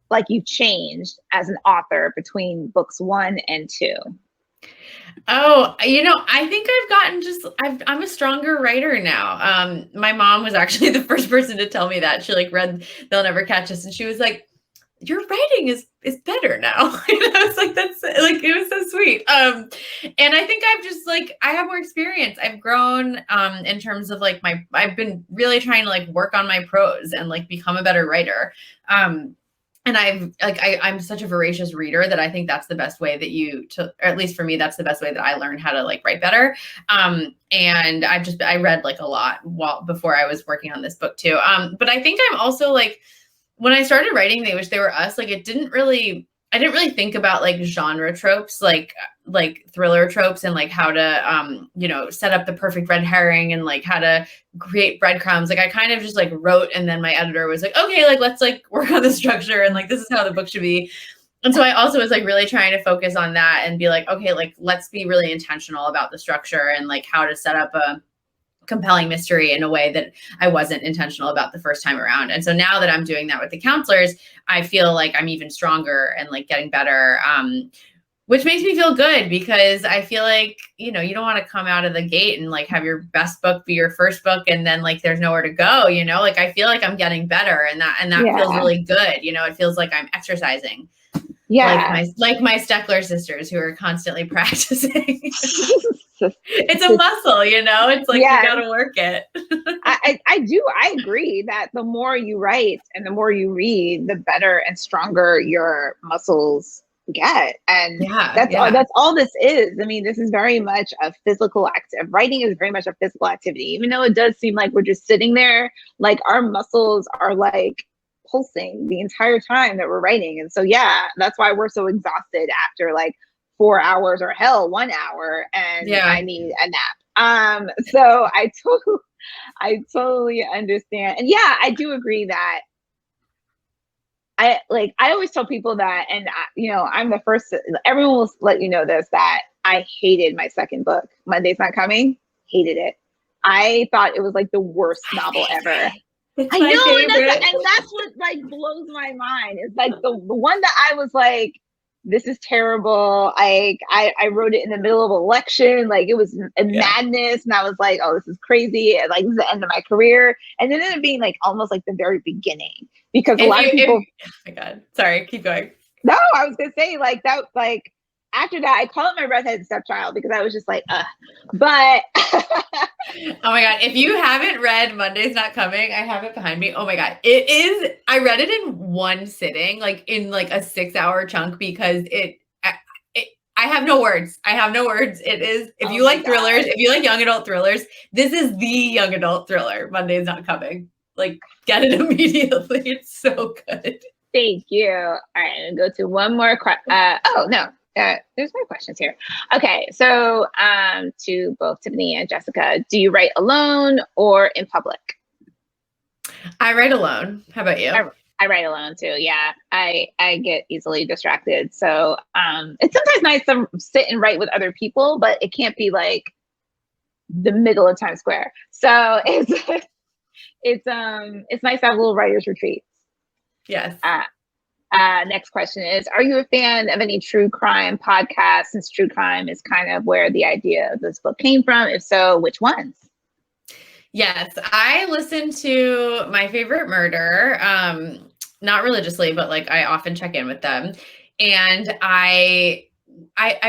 like you've changed as an author between books 1 and 2? Oh, you know, I think I've gotten I'm a stronger writer now. My mom was actually the first person to tell me that. She like read They'll Never Catch Us and she was like, your writing is better now. It's like, that's like, it was so sweet. And I think I've just like, I have more experience. I've grown in terms of like I've been really trying to like work on my prose and like become a better writer. And I'm such a voracious reader that I think that's the best way that or at least for me, that's the best way that I learned how to like write better. And I read like a lot before I was working on this book too. But I think I'm also like, when I started writing They Wish They Were Us, like I didn't really think about like genre tropes, like thriller tropes, and like how to, set up the perfect red herring and like how to create breadcrumbs. Like I kind of just like wrote, and then my editor was like, okay, like let's like work on the structure, and like this is how the book should be. And so I also was like really trying to focus on that and be like, okay, like let's be really intentional about the structure and like how to set up a compelling mystery in a way that I wasn't intentional about the first time around. And so now that I'm doing that with the counselors, I feel like I'm even stronger and like getting better, which makes me feel good, because I feel like, you don't want to come out of the gate and like have your best book be your first book and then like there's nowhere to go, like I feel like I'm getting better, and that feels really good. It feels like I'm exercising. Yeah. Like my Steckler sisters who are constantly practicing. It's a muscle, it's like, you gotta work it. I agree that the more you write and the more you read, the better and stronger your muscles get. And that's all this is. I mean, this is very much a physical writing is very much a physical activity, even though it does seem like we're just sitting there, like our muscles are like pulsing the entire time that we're writing. And so, that's why we're so exhausted after like 4 hours, or hell, 1 hour, and I need a nap. So I totally understand. And I do agree that I always tell people that, and I'm the first, everyone will let you know this, that I hated my second book, Monday's Not Coming. Hated it. I thought it was like the worst novel ever. I know, and that's what like blows my mind. It's like the one that I was like, this is terrible. I wrote it in the middle of an election. Like it was a madness. And I was like, oh, this is crazy. And like, this is the end of my career. And then it ended up being like almost like the very beginning, because a lot of people. Oh my God. Sorry. Keep going. No, I was going to say like that, like after that, I call it my redheaded stepchild, because I was just like, but. Oh my God. If you haven't read Monday's Not Coming, I have it behind me. Oh my God. I read it in one sitting, like in like a 6-hour chunk, because I have no words. I have no words. It is, if you like thrillers, if you like young adult thrillers, this is the young adult thriller. Monday's Not Coming. Like get it immediately. It's so good. Thank you. All right. I'm going to go to one more there's more questions here. Okay, so to both Tiffany and Jessica, do you write alone or in public? I write alone. How about you? I write alone too. Yeah, I get easily distracted. So it's sometimes nice to sit and write with other people, but it can't be like the middle of Times Square. So it's nice to have little writers' retreats. Yes. Next question is, are you a fan of any true crime podcasts, since true crime is kind of where the idea of this book came from? If so, which ones? Yes, I listen to My Favorite Murder, not religiously, but like I often check in with them. And I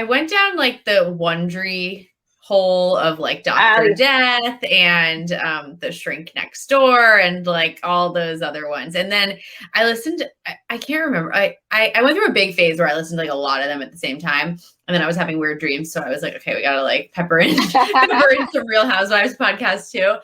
went down like the Wondery hole of like Dr. Death and The Shrink Next Door and like all those other ones. And then I listened, I can't remember. I went through a big phase where I listened to like a lot of them at the same time. And then I was having weird dreams. So I was like, okay, we gotta like pepper in some Real Housewives podcasts too.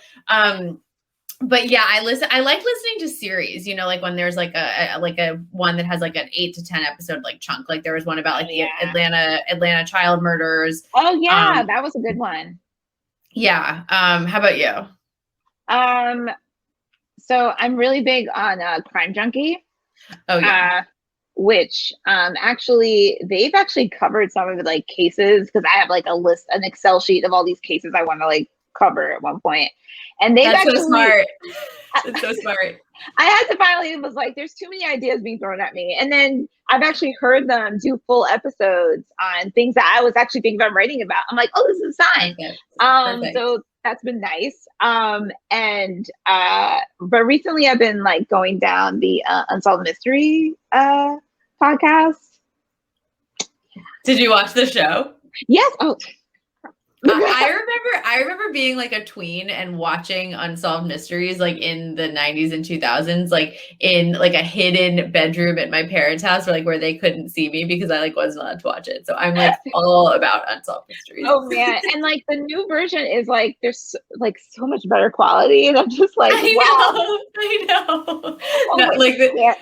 But yeah, I like listening to series, like when there's like a one that has like an 8 to 10 episode like chunk. Like there was one about like the Atlanta child murders. Oh yeah, that was a good one. Yeah. How about you? So I'm really big on Crime Junkie. Oh yeah. Which actually they've actually covered some of the like cases, because I have like a list, an Excel sheet of all these cases I want to like cover at one point. And that's so smart. It's so smart. I had to finally, it was like, there's too many ideas being thrown at me. And then I've actually heard them do full episodes on things that I was actually thinking about writing about. I'm like, oh, this is a sign. Perfect. So that's been nice. But recently I've been like going down the Unsolved Mystery podcast. Did you watch the show? Yes. Oh, I remember being like a tween and watching Unsolved Mysteries like in the 90s and 2000s, like in like a hidden bedroom at my parents' house, like where they couldn't see me because I like wasn't allowed to watch it. So I'm like all about Unsolved Mysteries. Oh man, and like the new version is like there's like so much better quality, and I'm just like, I know. Oh Not, like yeah.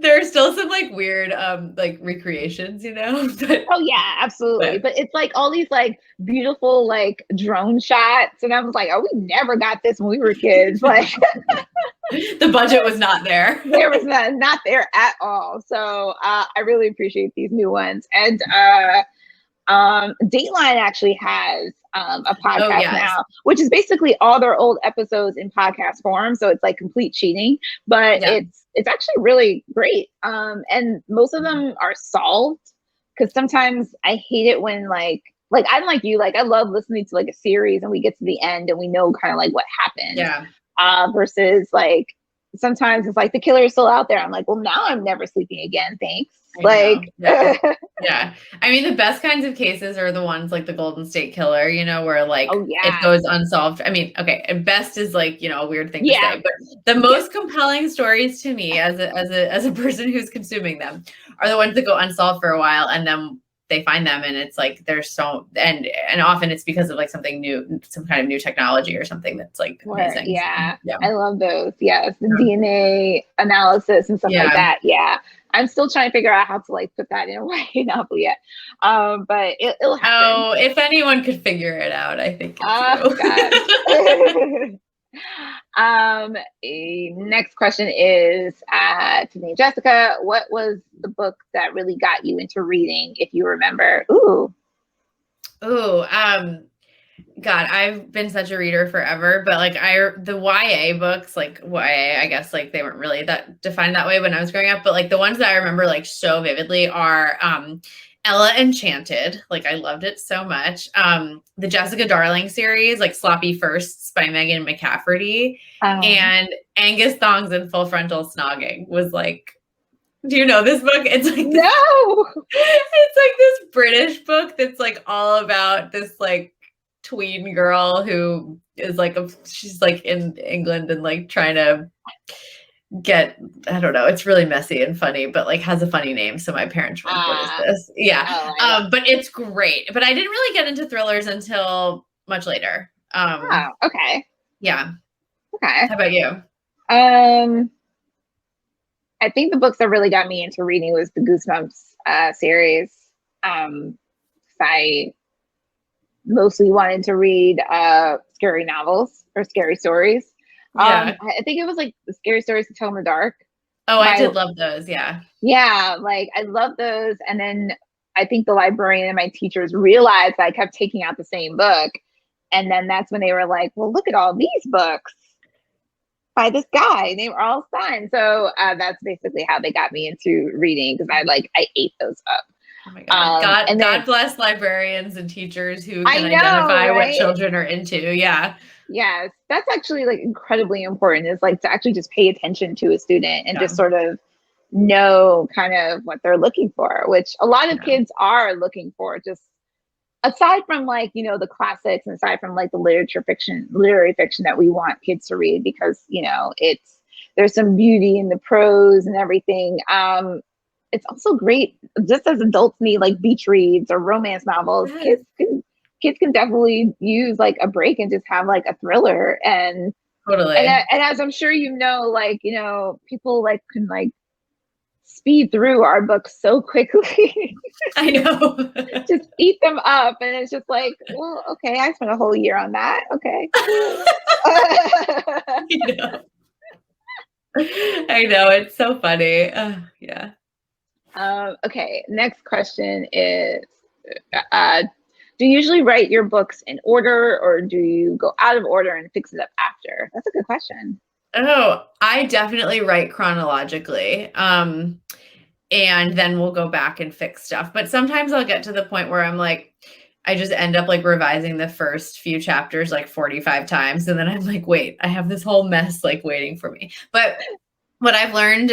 there are still some like weird like recreations, you know. But, oh yeah, absolutely. But it's like all these like beautiful like drone shots, and I was like, oh, we never got this when we were kids. Like the budget was not there. There was not there at all. So I really appreciate these new ones. And Dateline actually has a podcast now, which is basically all their old episodes in podcast form. So it's like complete cheating, but it's actually really great. And most of them are solved, because sometimes I hate it when like I'm like you, like I love listening to like a series and we get to the end and we know kind of like what happened. Yeah. Versus like sometimes it's like the killer is still out there. I'm like, well, now I'm never sleeping again. Thanks. Yeah. I mean, the best kinds of cases are the ones like the Golden State Killer, you know, where like it goes unsolved. I mean, okay, at best is like, you know, a weird thing to say, but the most compelling stories to me as a person who's consuming them are the ones that go unsolved for a while and then they find them and it's like there's so and often it's because of like something new, some kind of new technology or something that's like amazing. Yeah. I love those. Yes, the DNA analysis and stuff like that. Yeah, I'm still trying to figure out how to like put that in a way, not yet. But it'll happen. Oh, if anyone could figure it out, I think it's next question is Tiffany and Jessica, what was the book that really got you into reading, if you remember? God, I've been such a reader forever, but like the YA books, like YA, I guess like they weren't really that defined that way when I was growing up, but like the ones that I remember like so vividly are Ella Enchanted. Like I loved it so much. The Jessica Darling series, like Sloppy Firsts by Megan McCafferty, and Angus Thongs and Full Frontal Snogging was like, do you know this book? It's like it's like this British book that's like all about this like tween girl who is like she's like in England and like trying to get, I don't know, it's really messy and funny, but like has a funny name. So my parents were like, what is this? Yeah. But it's great. But I didn't really get into thrillers until much later. Okay. Yeah. Okay. How about you? I think the books that really got me into reading was the Goosebumps series. I mostly wanted to read scary novels or scary stories. I think it was like the Scary Stories to Tell in the Dark. Oh, I did love those. Yeah. Yeah, like I love those. And then I think the librarian and my teachers realized that I kept taking out the same book. And then that's when they were like, well, look at all these books by this guy. They were all signed. So that's basically how they got me into reading, because I ate those up. Oh my God. God bless librarians and teachers who can identify what children are into. Yeah. Yes. That's actually like incredibly important, is like to actually just pay attention to a student and just sort of know kind of what they're looking for, which a lot of kids are looking for, just aside from like, you know, the classics and aside from like the literary fiction that we want kids to read, because, you know, there's some beauty in the prose and everything. It's also great, just as adults need like beach reads or romance novels. Kids can definitely use like a break and just have like a thriller. And totally. And as I'm sure you know, like, you know, people like can like speed through our books so quickly. I know. Just eat them up, and it's just like, well, okay, I spent a whole year on that. Okay. I know, it's so funny. Yeah. Okay, next question is, do you usually write your books in order, or do you go out of order and fix it up after? That's a good question. Oh, I definitely write chronologically. And then we'll go back and fix stuff. But sometimes I'll get to the point where I'm like, I just end up like revising the first few chapters like 45 times. And then I'm like, wait, I have this whole mess like waiting for me. But what I've learned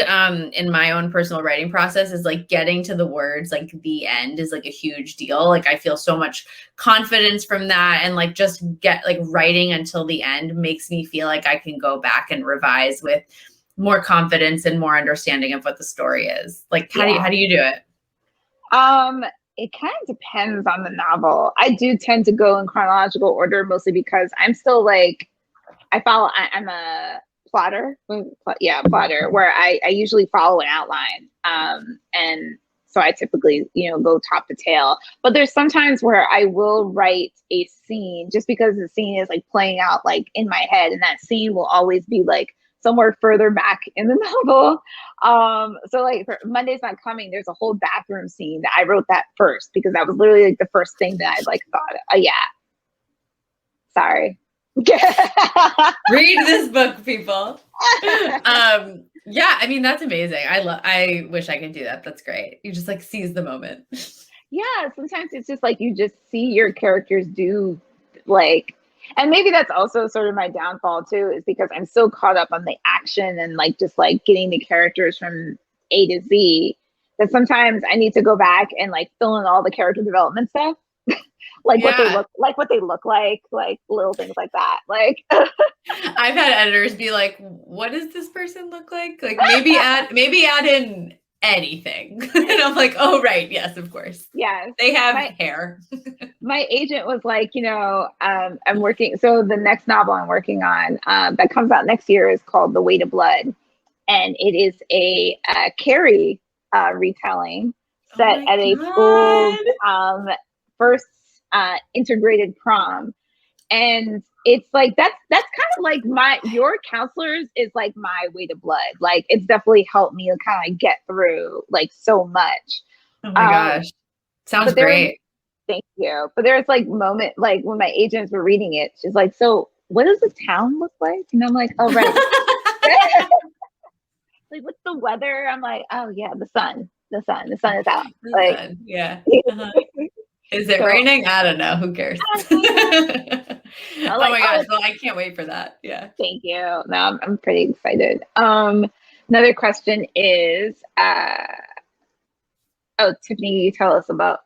in my own personal writing process is like getting to the words, like the end is like a huge deal. Like I feel so much confidence from that. And like just get like writing until the end makes me feel like I can go back and revise with more confidence and more understanding of what the story is. Like, how do you do it? It kind of depends on the novel. I do tend to go in chronological order, mostly because I'm still like, I'm a plotter. Plotter, where I usually follow an outline. And so I typically, go top to tail. But there's sometimes where I will write a scene just because the scene is like playing out like in my head, and that scene will always be like somewhere further back in the novel. So like for Monday's Not Coming, there's a whole bathroom scene that I wrote that first because that was literally like the first thing that I like thought, sorry. Read this book, people. Yeah, I mean, that's amazing. I wish I could do that. That's great. You just like seize the moment. Yeah, sometimes it's just like you just see your characters do like, and maybe that's also sort of my downfall too, is because I'm so caught up on the action and like just like getting the characters from A to Z that sometimes I need to go back and like fill in all the character development stuff. What they look like little things like that. Like I've had editors be like, what does this person look like? Like maybe add in anything. And I'm like, oh right, yes, of course. Yes. They have hair. My agent was like, I'm working, so the next novel I'm working on that comes out next year is called The Weight of Blood. And it is a Carrie retelling set at a school's first integrated prom. And it's like that's kind of like your counselors is like my Weight of Blood. Like it's definitely helped me kind of get through like so much. Oh my gosh. Sounds great. Thank you. But there's like moment like when my agents were reading it, she's like, so what does the town look like? And I'm like, oh right. Like what's the weather? I'm like, oh yeah, the sun is out. Like yeah. Uh-huh. Is it raining? I don't know. Who cares? Oh my gosh. Well, I can't wait for that. Yeah. Thank you. No, I'm pretty excited. Another question is, Tiffany, you tell us about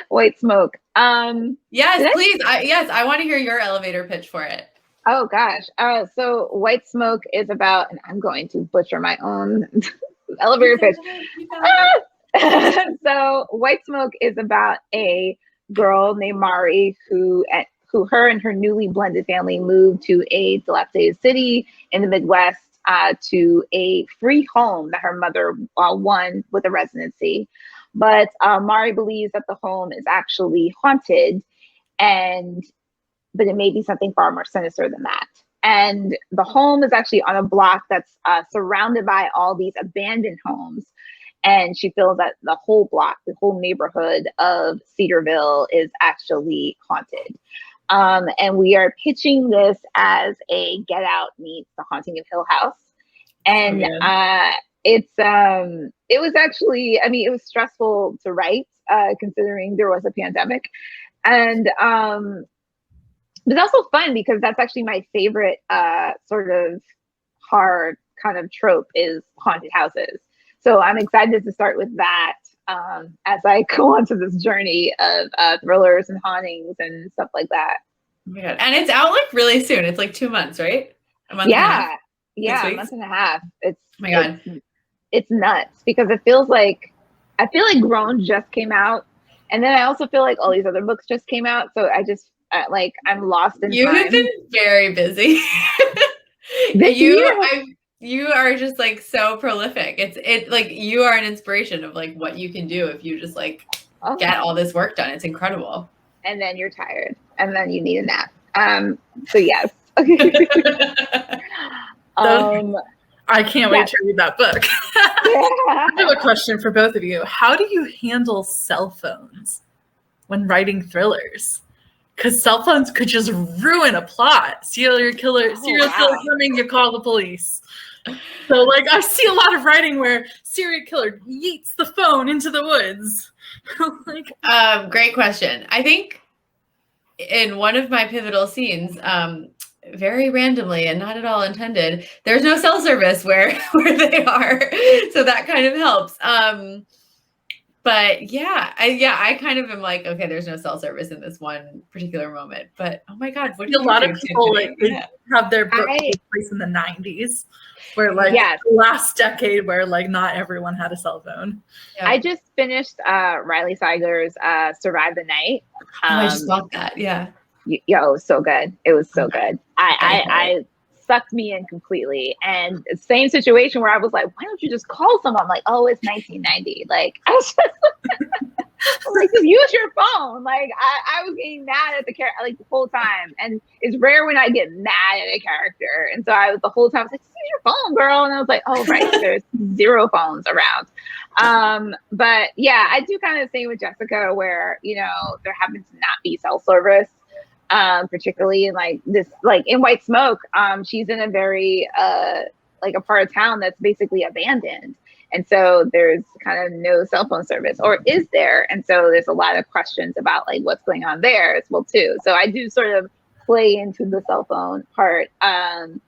White Smoke. Yes, please. I want to hear your elevator pitch for it. Oh gosh. So White Smoke is about, and I'm going to butcher my own elevator pitch. So White Smoke is about a girl named Mari who her and her newly blended family moved to a dilapidated city in the Midwest to a free home that her mother won with a residency. But Mari believes that the home is actually haunted, but it may be something far more sinister than that. And the home is actually on a block that's surrounded by all these abandoned homes. And she feels that the whole block, the whole neighborhood of Cedarville is actually haunted. And we are pitching this as a Get Out meets The Haunting of Hill House. And it was actually, it was stressful to write, considering there was a pandemic. And but it's also fun because that's actually my favorite sort of horror kind of trope is haunted houses. So I'm excited to start with that as I go on to this journey of thrillers and hauntings and stuff like that. Oh my God. And it's out like really soon. It's like 2 months, right? A month and a half? Yeah, a month and a half. It's oh my God. It's nuts because I feel like Grown just came out. And then I also feel like all these other books just came out. So I just I'm lost in time. You have been very busy. You are just like so prolific. It's like you are an inspiration of like what you can do if you just like get all this work done. It's incredible. And then you're tired and then you need a nap. So yes. I can't wait to read that book. I have a question for both of you. How do you handle cell phones when writing thrillers? because cell phones could just ruin a plot. Serial killer coming, you call the police. So like I see a lot of writing where serial killer yeets the phone into the woods. Great question. I think in one of my pivotal scenes, very randomly and not at all intended, there's no cell service where they are. So that kind of helps. But I kind of am like, okay, there's no cell service in this one particular moment. But oh my God, what do a lot of people have their book place in the 90s, where like the last decade where like not everyone had a cell phone. Yeah. I just finished Riley Seiger's Survive the Night. I just bought that. Yeah. It was so good. It was so good. I sucked me in completely. And same situation where I was like, why don't you just call someone? I'm like, oh, it's 1990. Like, I was just like, just use your phone. Like, I was getting mad at the character like the whole time. And it's rare when I get mad at a character. And so I was the whole time, I was like, use your phone, girl. And I was like, oh, right. There's 0 phones around. But yeah, I do kind of the same with Jessica where, you know, there happens to not be cell service. Particularly in like this, like in White Smoke, she's in a very like a part of town that's basically abandoned. And so there's kind of no cell phone service, or is there? And so there's a lot of questions about like what's going on there as well too. So I do sort of play into the cell phone part. And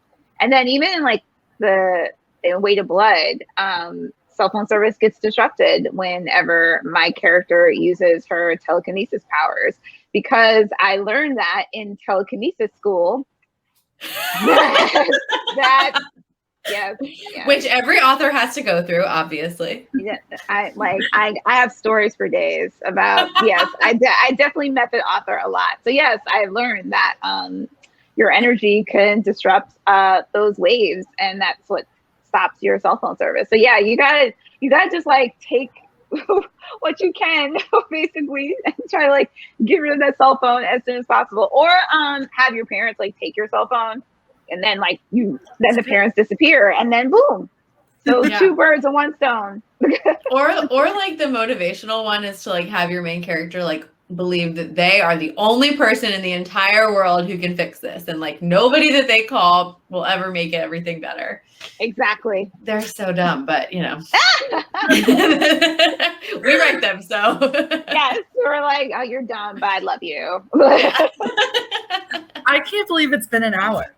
then even in like in Weight of Blood, cell phone service gets disrupted whenever my character uses her telekinesis powers, because I learned that in telekinesis school. Which every author has to go through, obviously. Yeah, I have stories for days about. Yes, I definitely met the author a lot. So yes, I learned that your energy can disrupt those waves, and that's what stops your cell phone service. So yeah, you gotta just like take what you can basically and try to like get rid of that cell phone as soon as possible, or have your parents like take your cell phone, and then like then the parents disappear, and then boom, so 2 birds with 1 stone. or like the motivational one is to like have your main character like believe that they are the only person in the entire world who can fix this, and like nobody that they call will ever make everything better. Exactly. They're so dumb, but you know. We write them, so yes, we're like, oh, you're dumb, but I love you. I can't believe it's been an hour.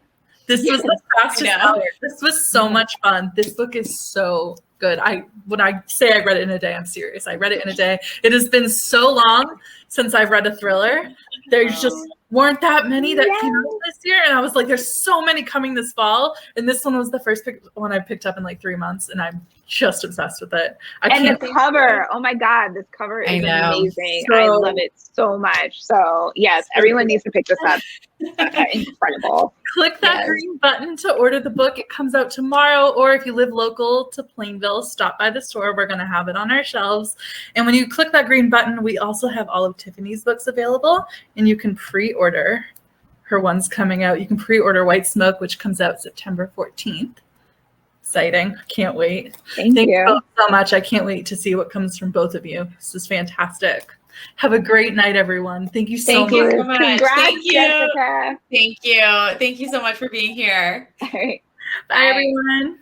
This was the fastest hour. This was so much fun. This book is so good. When I say I read it in a day, I'm serious. I read it in a day. It has been so long since I've read a thriller. There's just weren't that many that came out this year, and I was like, there's so many coming this fall, and this one was the first one I picked up in like 3 months, and I'm just obsessed with it. The cover, oh my God, this cover is amazing. I love it so much. So yes, everyone needs to pick this up. Incredible. Click that green button to order the book. It comes out tomorrow, or if you live local to Plainville, stop by the store. We're going to have it on our shelves. And when you click that green button, we also have all of Tiffany's books available, and you can pre-order her ones coming out. You can pre-order White Smoke, which comes out September 14th. Exciting. Can't wait. Thank you so much. I can't wait to see what comes from both of you. This is fantastic. Have a great night, everyone. Thank you so much. Congrats, Thank you. Jessica. Thank you. Thank you so much for being here. All right. Bye, everyone.